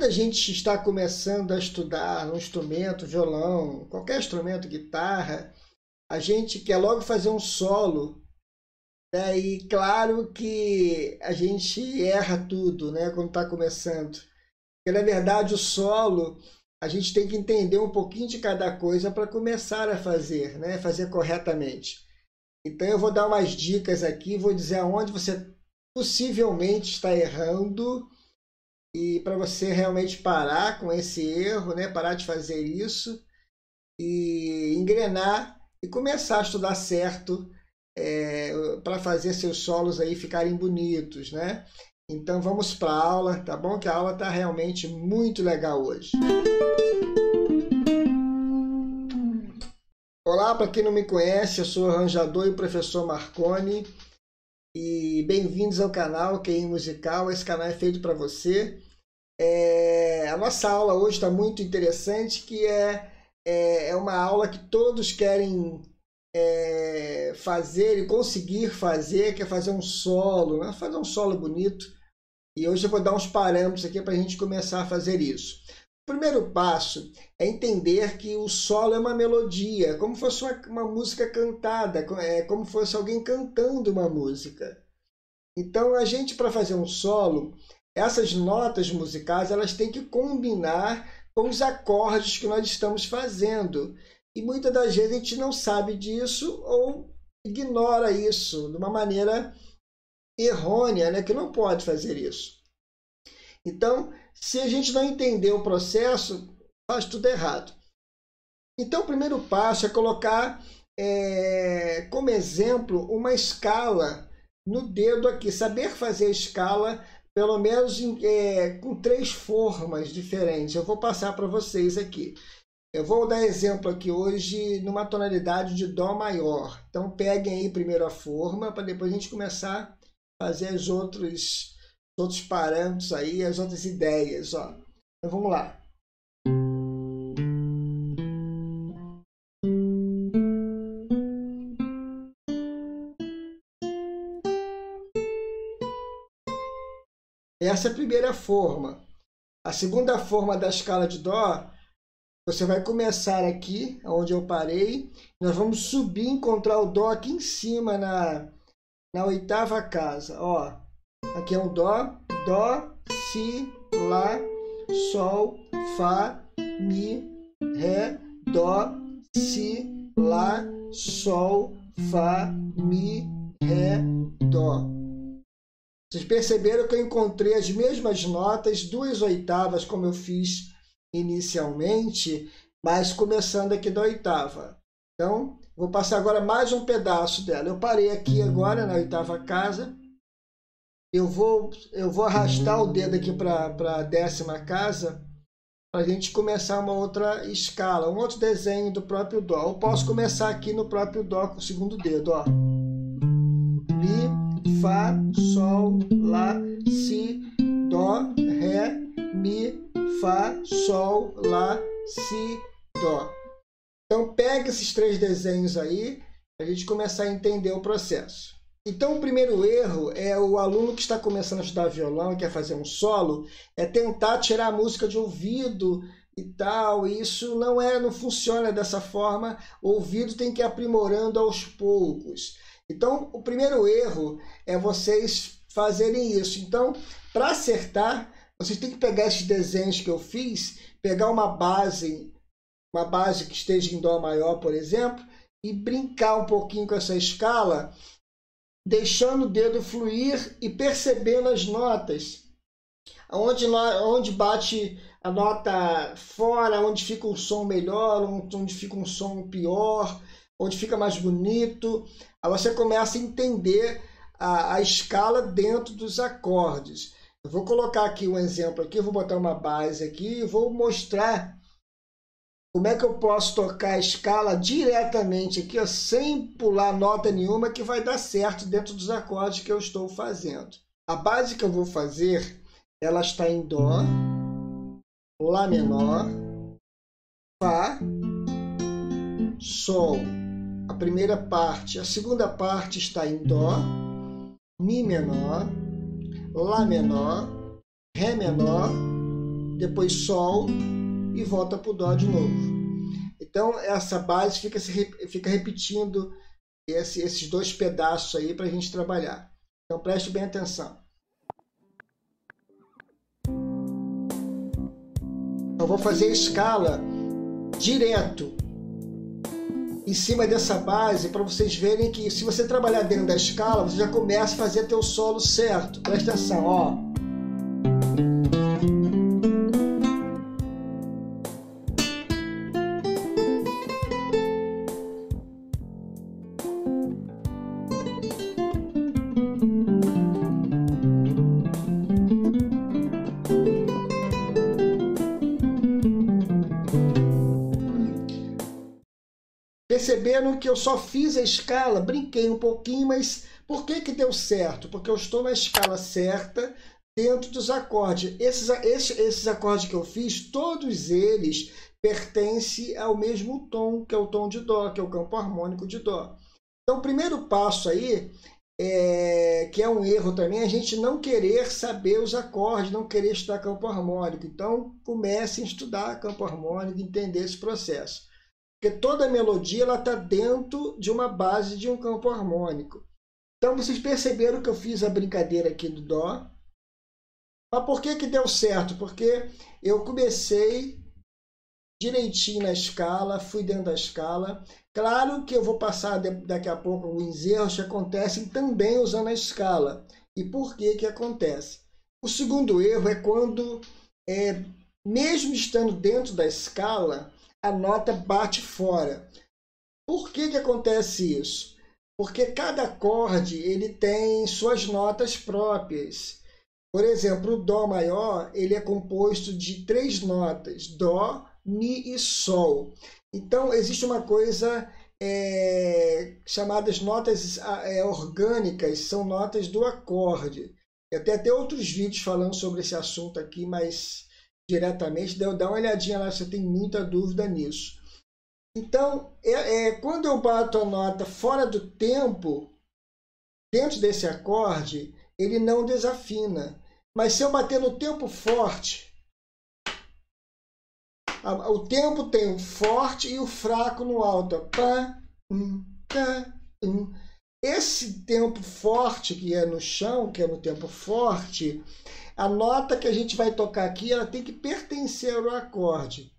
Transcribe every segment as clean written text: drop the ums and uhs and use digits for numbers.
quando a gente está começando a estudar um instrumento, violão, qualquer instrumento, guitarra, a gente quer logo fazer um solo, né? E claro que a gente erra tudo, né, quando está começando. Porque, na verdade, o solo, a gente tem que entender um pouquinho de cada coisa para começar a fazer, né, fazer corretamente. Então, eu vou dar umas dicas aqui, vou dizer aonde você possivelmente está errando e para você realmente parar com esse erro, né, parar de fazer isso e engrenar e começar a estudar certo, para fazer seus solos aí ficarem bonitos, né? Então vamos para a aula, tá bom? Que a aula está realmente muito legal hoje. Olá, para quem não me conhece, eu sou o arranjador e o professor Marconi e bem-vindos ao canal QI Musical. Esse canal é feito para você. A nossa aula hoje está muito interessante, que é uma aula que todos querem fazer e conseguir fazer, que é fazer um solo, né? Fazer um solo bonito. E hoje eu vou dar uns parâmetros aqui para a gente começar a fazer isso. O primeiro passo é entender que o solo é uma melodia, como fosse uma música cantada, como fosse alguém cantando uma música. Então, a gente, para fazer um solo, essas notas musicais elas têm que combinar com os acordes que nós estamos fazendo. E muitas das vezes a gente não sabe disso ou ignora isso de uma maneira errônea, né? Que não pode fazer isso. Então, se a gente não entender o processo, faz tudo errado. Então, o primeiro passo é colocar como exemplo uma escala no dedo aqui. Saber fazer a escala, pelo menos com 3 formas diferentes. Eu vou passar para vocês aqui. Eu vou dar exemplo aqui hoje numa tonalidade de Dó maior. Então peguem aí primeiro a forma, para depois a gente começar a fazer os outros parâmetros aí, as outras ideias. Ó. Então vamos lá. Essa é a primeira forma. A segunda forma da escala de Dó, você vai começar aqui, onde eu parei. Nós vamos subir e encontrar o Dó aqui em cima, na 8ª casa. Ó, aqui é um Dó, Dó, Si, Lá, Sol, Fá, Mi, Ré, Dó, Si, Lá, Sol, Fá, Mi, Ré, Dó. Vocês perceberam que eu encontrei as mesmas notas, 2/8, como eu fiz inicialmente, mas começando aqui da 8ª. Então, vou passar agora mais um pedaço dela. Eu parei aqui agora na 8ª casa. Eu vou arrastar o dedo aqui para a 10ª casa, para a gente começar uma outra escala, um outro desenho do próprio Dó. Eu posso começar aqui no próprio Dó com o segundo dedo, ó. Mi, Fá, Sol, Lá, Si, Dó, Ré, Mi, Fá, Sol, Lá, Si, Dó. Então, pega esses 3 desenhos aí para a gente começar a entender o processo. Então, o primeiro erro é o aluno que está começando a estudar violão e quer fazer um solo, é tentar tirar a música de ouvido e tal. E isso não funciona dessa forma. O ouvido tem que ir aprimorando aos poucos. Então, o primeiro erro é vocês fazerem isso. Então, para acertar, vocês têm que pegar esses desenhos que eu fiz, pegar uma base que esteja em Dó maior, por exemplo, e brincar um pouquinho com essa escala, deixando o dedo fluir e percebendo as notas. Onde bate a nota fora, onde fica um som melhor, onde fica um som pior, onde fica mais bonito. Aí você começa a entender a escala dentro dos acordes. Eu vou colocar aqui um exemplo aqui, vou botar uma base aqui e vou mostrar como é que eu posso tocar a escala diretamente aqui, ó, sem pular nota nenhuma, que vai dar certo dentro dos acordes que eu estou fazendo. A base que eu vou fazer, ela está em Dó, Lá menor, Fá, Sol. A primeira parte. A segunda parte está em Dó, Mi menor, Lá menor, Ré menor, depois Sol e volta para o Dó de novo. Então essa base fica repetindo esses dois pedaços aí para a gente trabalhar. Então preste bem atenção. Eu vou fazer a escala direto em cima dessa base para vocês verem que se você trabalhar dentro da escala, você já começa a fazer teu solo certo. Presta atenção, ó. Perceberam que eu só fiz a escala, brinquei um pouquinho, mas por que deu certo? Porque eu estou na escala certa dentro dos acordes. Esses acordes que eu fiz, todos eles pertencem ao mesmo tom, que é o tom de Dó, que é o campo harmônico de Dó. Então, o primeiro passo aí, que é um erro também, é a gente não querer saber os acordes, não querer estudar campo harmônico. Então, comecem a estudar campo harmônico, entender esse processo. Porque toda melodia está dentro de uma base de um campo harmônico. Então, vocês perceberam que eu fiz a brincadeira aqui do Dó. Mas por que deu certo? Porque eu comecei direitinho na escala, fui dentro da escala. Claro que eu vou passar daqui a pouco alguns erros que acontecem também usando a escala. E por que acontece? O segundo erro é quando, mesmo estando dentro da escala, a nota bate fora. Por que acontece isso? Porque cada acorde ele tem suas notas próprias. Por exemplo, o Dó maior ele é composto de 3 notas, Dó, Mi e Sol. Então, existe uma coisa chamadas notas orgânicas, são notas do acorde. Eu tenho até outros vídeos falando sobre esse assunto aqui, mas diretamente, dá uma olhadinha lá, você tem muita dúvida nisso. Então, quando eu bato a nota fora do tempo, dentro desse acorde, ele não desafina. Mas se eu bater no tempo forte, o tempo tem o forte e o fraco no alto. Pá, tá, Esse tempo forte que é no chão, que é no tempo forte, a nota que a gente vai tocar aqui, ela tem que pertencer ao acorde.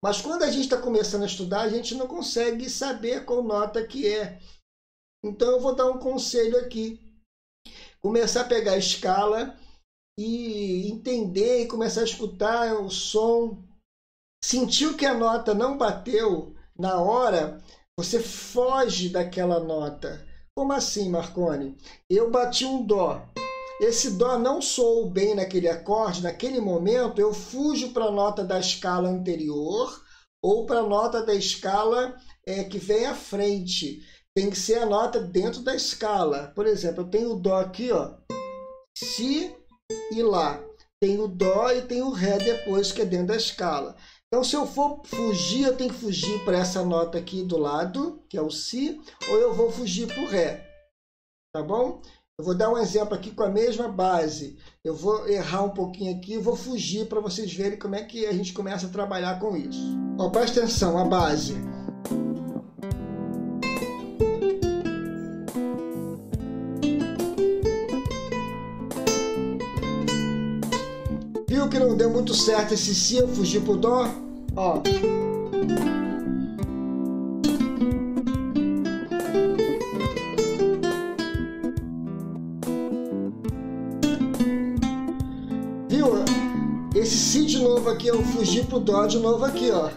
Mas quando a gente está começando a estudar, a gente não consegue saber qual nota que é. Então eu vou dar um conselho aqui. Começar a pegar a escala e entender e começar a escutar o som. Sentiu que a nota não bateu na hora, você foge daquela nota. Como assim, Marconi? Eu bati um Dó. Esse Dó não soou bem naquele acorde, naquele momento eu fujo para a nota da escala anterior ou para a nota da escala que vem à frente. Tem que ser a nota dentro da escala. Por exemplo, eu tenho o Dó aqui, ó, Si e Lá. Tem o Dó e tem o Ré depois, que é dentro da escala. Então, se eu for fugir, eu tenho que fugir para essa nota aqui do lado, que é o Si, ou eu vou fugir para o Ré. Tá bom? Eu vou dar um exemplo aqui com a mesma base. Eu vou errar um pouquinho aqui e vou fugir para vocês verem como é que a gente começa a trabalhar com isso. Ó, presta atenção, a base. Viu que não deu muito certo esse Si, eu fugi pro Dó? Ó. Viu? Esse Si de novo aqui, eu fugi pro Dó de novo aqui, ó.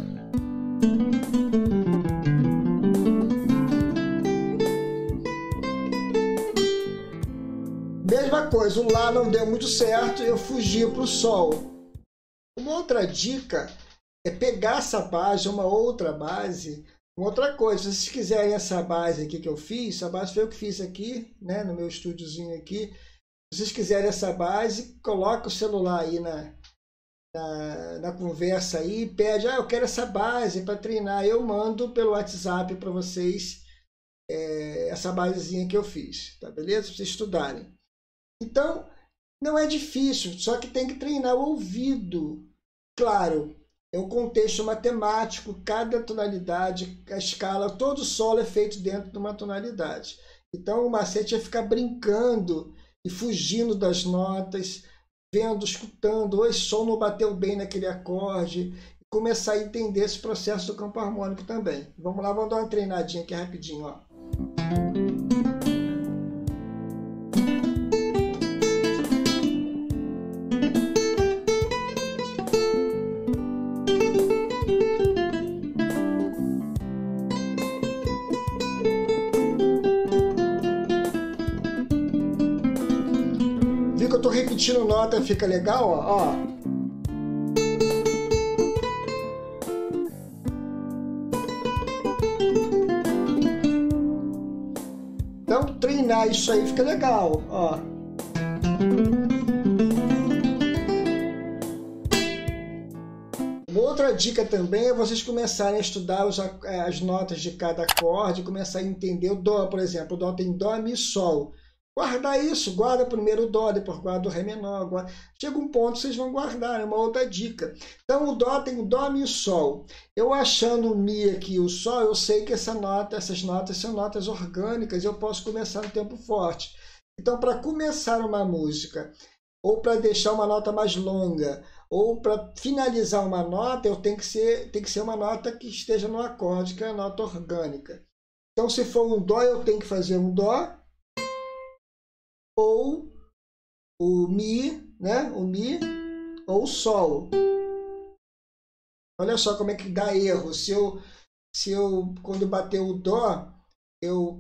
Mesma coisa, o Lá não deu muito certo, eu fugi pro Sol. Uma outra dica é pegar essa base, uma outra base, uma outra coisa. Se vocês quiserem essa base aqui que eu fiz, a base foi eu que fiz aqui, né, no meu estúdiozinho aqui. Se vocês quiserem essa base, coloca o celular aí na conversa aí e pede, eu quero essa base para treinar. Eu mando pelo WhatsApp para vocês essa basezinha que eu fiz, tá beleza? Para vocês estudarem. Então, Não é difícil, só que tem que treinar o ouvido. Claro, é um contexto matemático, cada tonalidade, a escala, todo solo é feito dentro de uma tonalidade. Então o macete é ficar brincando e fugindo das notas, vendo, escutando, esse som não bateu bem naquele acorde, e começar a entender esse processo do campo harmônico também. Vamos lá, vamos dar uma treinadinha aqui rapidinho, ó. Viu que eu tô repetindo nota, fica legal, ó. Então, treinar isso aí fica legal, ó. Uma outra dica também é vocês começarem a estudar as notas de cada acorde, começar a entender o dó, por exemplo. O dó tem dó, mi, sol. Guardar isso, guarda primeiro o dó, depois guarda o ré menor. Chega um ponto, vocês vão guardar, é uma outra dica. Então o dó tem o dó, mi e sol. Eu achando o mi aqui e o sol, eu sei que essas notas são notas orgânicas, eu posso começar no tempo forte. Então para começar uma música, ou para deixar uma nota mais longa, ou para finalizar uma nota, tem que ser uma nota que esteja no acorde, que é a nota orgânica. Então se for um dó, eu tenho que fazer um dó, ou o mi, né? O mi ou o sol. Olha só como é que dá erro. Se eu quando bater o dó,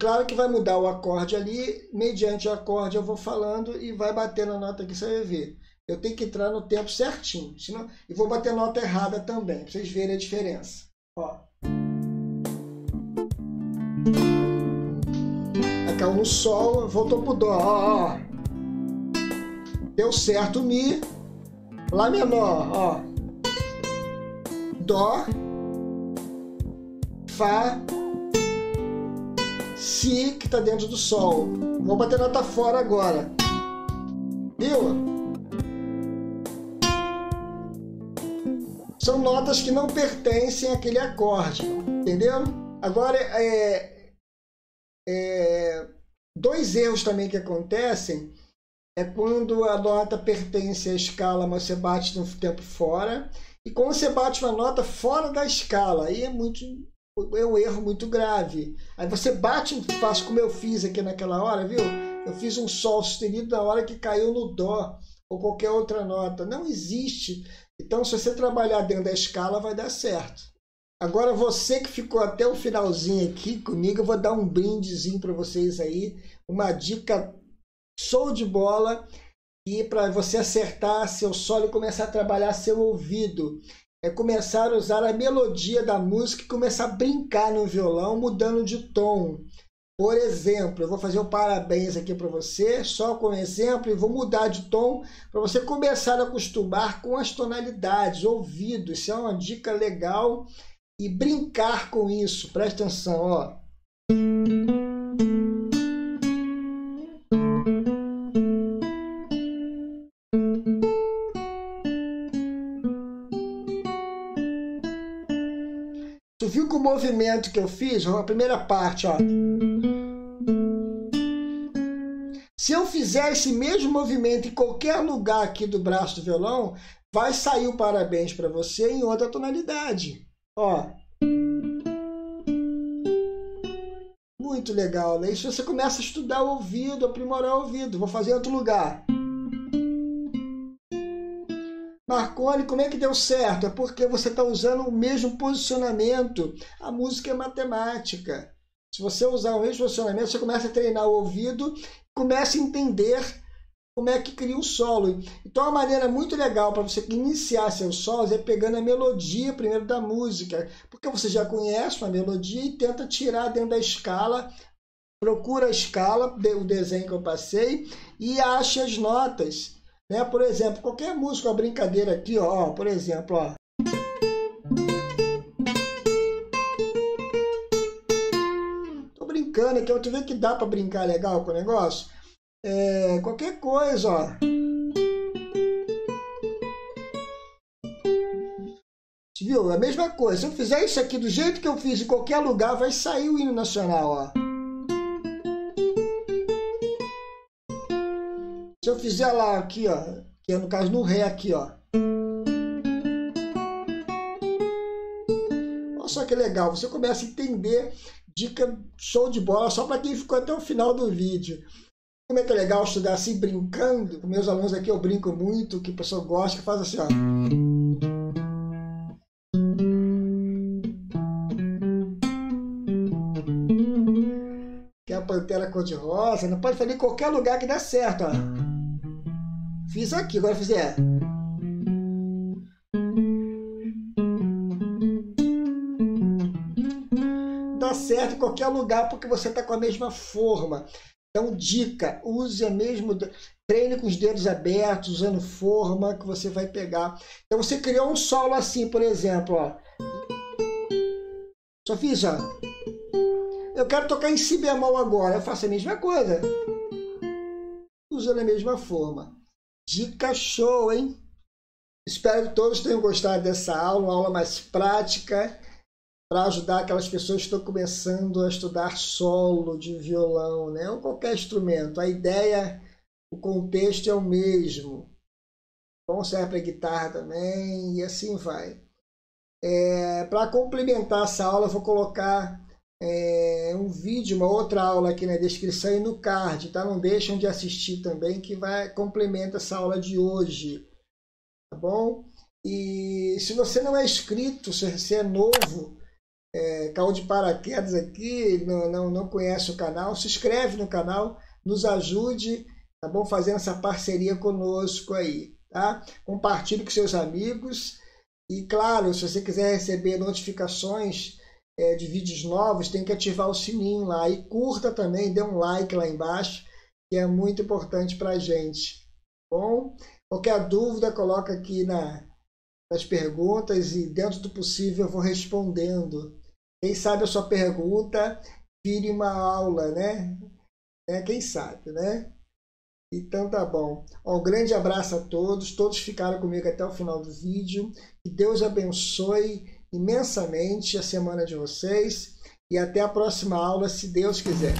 claro que vai mudar o acorde ali, mediante o acorde eu vou falando e vai bater na nota que você vai ver. Eu tenho que entrar no tempo certinho, senão, e vou bater a nota errada também, para vocês verem a diferença. Ó. Caiu no sol, voltou pro dó, ó. Deu certo o mi, lá menor, ó. Dó, fá, si, que tá dentro do sol. Vou bater nota fora agora. Viu? São notas que não pertencem àquele acorde, entendeu? Agora, dois erros também que acontecem é quando a nota pertence à escala, mas você bate no tempo fora, e quando você bate uma nota fora da escala, aí é um erro muito grave. Aí você bate, faz como eu fiz aqui naquela hora, viu? Eu fiz um sol sustenido na hora que caiu no dó, ou qualquer outra nota. Não existe. Então, se você trabalhar dentro da escala, vai dar certo. Agora, você que ficou até o finalzinho aqui comigo, eu vou dar um brindezinho para vocês aí, uma dica show de bola, e para você acertar seu solo e começar a trabalhar seu ouvido, é começar a usar a melodia da música e começar a brincar no violão, mudando de tom. Por exemplo, eu vou fazer um parabéns aqui para você, só com exemplo, e vou mudar de tom para você começar a acostumar com as tonalidades, ouvido. Isso é uma dica legal. E brincar com isso, presta atenção, ó. Tu viu que o movimento que eu fiz, a primeira parte, ó. Se eu fizer esse mesmo movimento em qualquer lugar aqui do braço do violão, vai sair o parabéns para você em outra tonalidade. Ó. Muito legal, né? Isso você começa a estudar o ouvido, aprimorar o ouvido. Vou fazer em outro lugar. Marconi, como é que deu certo? É porque você está usando o mesmo posicionamento. A música é matemática. Se você usar o mesmo posicionamento, você começa a treinar o ouvido, começa a entender como é que cria um solo. Então, uma maneira muito legal para você iniciar seus solos é pegando a melodia primeiro da música, porque você já conhece uma melodia e tenta tirar dentro da escala, procura a escala, o desenho que eu passei, e acha as notas. Né? Por exemplo, qualquer música, uma brincadeira aqui, ó, por exemplo, ó. Tô brincando aqui, tu vê que dá para brincar legal com o negócio? Qualquer coisa, ó. Viu? A mesma coisa. Se eu fizer isso aqui do jeito que eu fiz em qualquer lugar, vai sair o hino nacional, ó. Se eu fizer lá aqui, ó, que é no caso no Ré aqui, ó. Olha só que legal, você começa a entender, dica show de bola, só para quem ficou até o final do vídeo. Como é que é legal estudar assim, brincando? Com meus alunos aqui eu brinco muito, que o pessoal gosta, que faz assim, ó. Que é a pantera cor-de-rosa, não pode fazer em qualquer lugar que dá certo, ó. Fiz aqui, agora fizer. Dá certo em qualquer lugar porque você está com a mesma forma. Então, dica, use a mesma... Treine com os dedos abertos, usando forma que você vai pegar. Então, você criou um solo assim, por exemplo, ó. Só fiz, ó. Eu quero tocar em si bemol agora. Eu faço a mesma coisa. Usando a mesma forma. Dica show, hein? Espero que todos tenham gostado dessa aula, uma aula mais prática, para ajudar aquelas pessoas que estão começando a estudar solo de violão, né? Ou qualquer instrumento. A ideia, o contexto é o mesmo. Bom, serve para guitarra também, e assim vai. Para complementar essa aula, eu vou colocar um vídeo, uma outra aula aqui na descrição e no card, tá? Não deixam de assistir também, que vai complementa essa aula de hoje, tá bom? E se você não é inscrito, se você é novo, caiu de paraquedas aqui, não conhece o canal, se inscreve no canal, nos ajude, tá bom? Fazendo essa parceria conosco aí, tá? Compartilhe com seus amigos e, claro, se você quiser receber notificações de vídeos novos, tem que ativar o sininho lá e curta também, dê um like lá embaixo, que é muito importante para a gente, tá bom? Qualquer dúvida, coloca aqui nas perguntas e, dentro do possível, eu vou respondendo. Quem sabe a sua pergunta vire uma aula, né? Quem sabe, né? Então tá bom. Um grande abraço a todos. Todos ficaram comigo até o final do vídeo. Que Deus abençoe imensamente a semana de vocês. E até a próxima aula, se Deus quiser.